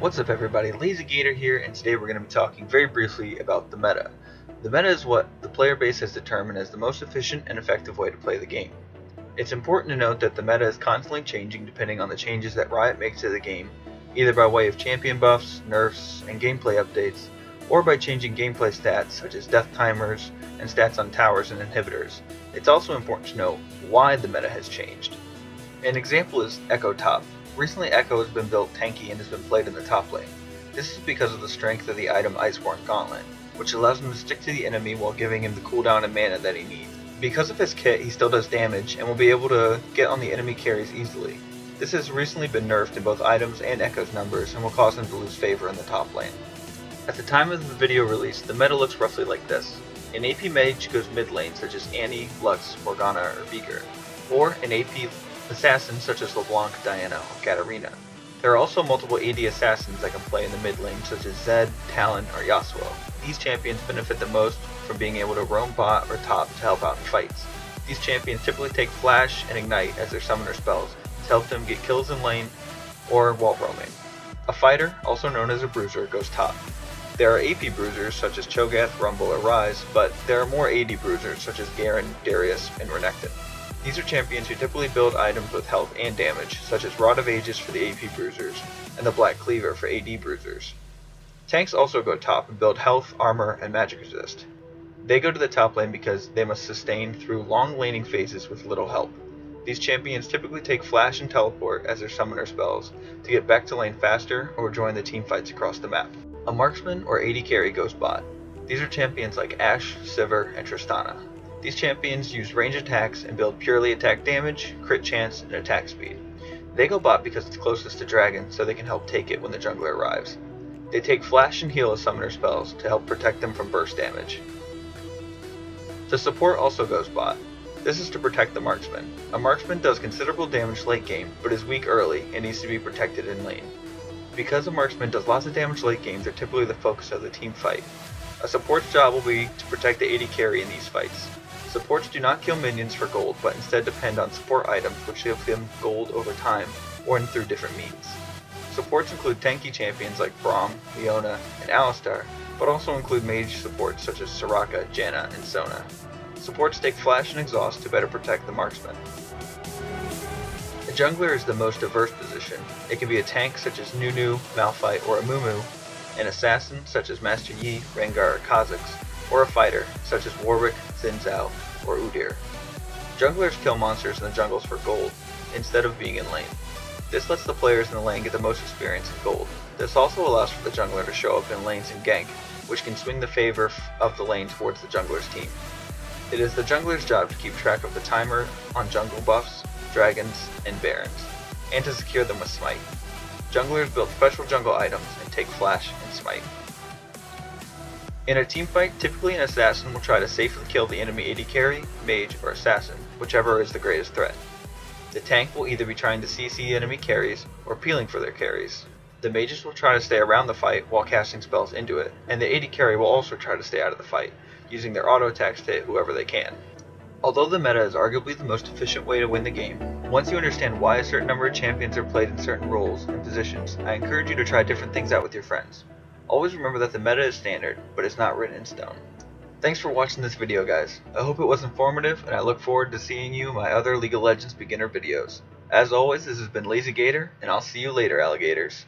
What's up everybody, Lazy Gator here, and today we're going to be talking very briefly about the meta. The meta is what the player base has determined as the most efficient and effective way to play the game. It's important to note that the meta is constantly changing depending on the changes that Riot makes to the game, either by way of champion buffs, nerfs, and gameplay updates, or by changing gameplay stats such as death timers and stats on towers and inhibitors. It's also important to note why the meta has changed. An example is Echo Top. Recently Echo has been built tanky and has been played in the top lane. This is because of the strength of the item Iceborne Gauntlet, which allows him to stick to the enemy while giving him the cooldown and mana that he needs. Because of his kit, he still does damage and will be able to get on the enemy carries easily. This has recently been nerfed in both items and Echo's numbers and will cause him to lose favor in the top lane. At the time of the video release, the meta looks roughly like this. An AP mage goes mid lane such as Annie, Lux, Morgana, or Veigar, or an AP assassin such as LeBlanc, Diana, or Katarina. There are also multiple AD assassins that can play in the mid lane such as Zed, Talon, or Yasuo. These champions benefit the most from being able to roam bot or top to help out in fights. These champions typically take Flash and Ignite as their summoner spells to help them get kills in lane or while roaming. A fighter, also known as a bruiser, goes top. There are AP bruisers such as Cho'Gath, Rumble, or Ryze, but there are more AD bruisers such as Garen, Darius, and Renekton. These are champions who typically build items with health and damage, such as Rod of Ages for the AP bruisers, and the Black Cleaver for AD bruisers. Tanks also go top and build health, armor, and magic resist. They go to the top lane because they must sustain through long laning phases with little help. These champions typically take Flash and Teleport as their summoner spells to get back to lane faster or join the team fights across the map. A marksman or AD carry goes bot. These are champions like Ashe, Sivir, and Tristana. These champions use range attacks and build purely attack damage, crit chance, and attack speed. They go bot because it's closest to Dragon, so they can help take it when the jungler arrives. They take Flash and Heal as summoner spells to help protect them from burst damage. The support also goes bot. This is to protect the marksman. A marksman does considerable damage late game, but is weak early and needs to be protected in lane. Because a marksman does lots of damage late game, they're typically the focus of the team fight. A support's job will be to protect the AD carry in these fights. Supports do not kill minions for gold, but instead depend on support items which give them gold over time, or through different means. Supports include tanky champions like Braum, Leona, and Alistar, but also include mage supports such as Soraka, Janna, and Sona. Supports take Flash and Exhaust to better protect the marksman. A jungler is the most diverse position. It can be a tank such as Nunu, Malphite, or Amumu, an assassin such as Master Yi, Rengar, or Kha'Zix, or a fighter such as Warwick, Xin Zhao, or Udyr. Junglers kill monsters in the jungles for gold, instead of being in lane. This lets the players in the lane get the most experience in gold. This also allows for the jungler to show up in lanes and gank, which can swing the favor of the lane towards the jungler's team. It is the jungler's job to keep track of the timer on jungle buffs, dragons, and barons, and to secure them with smite. Junglers build special jungle items and take Flash and Smite. In a teamfight, typically an assassin will try to safely kill the enemy AD carry, mage, or assassin, whichever is the greatest threat. The tank will either be trying to CC enemy carries or peeling for their carries. The mages will try to stay around the fight while casting spells into it, and the AD carry will also try to stay out of the fight, using their auto attacks to hit whoever they can. Although the meta is arguably the most efficient way to win the game, once you understand why a certain number of champions are played in certain roles and positions, I encourage you to try different things out with your friends. Always remember that the meta is standard, but it's not written in stone. Thanks for watching this video guys. I hope it was informative, and I look forward to seeing you in my other League of Legends beginner videos. As always, this has been Lazy Gator, and I'll see you later, alligators.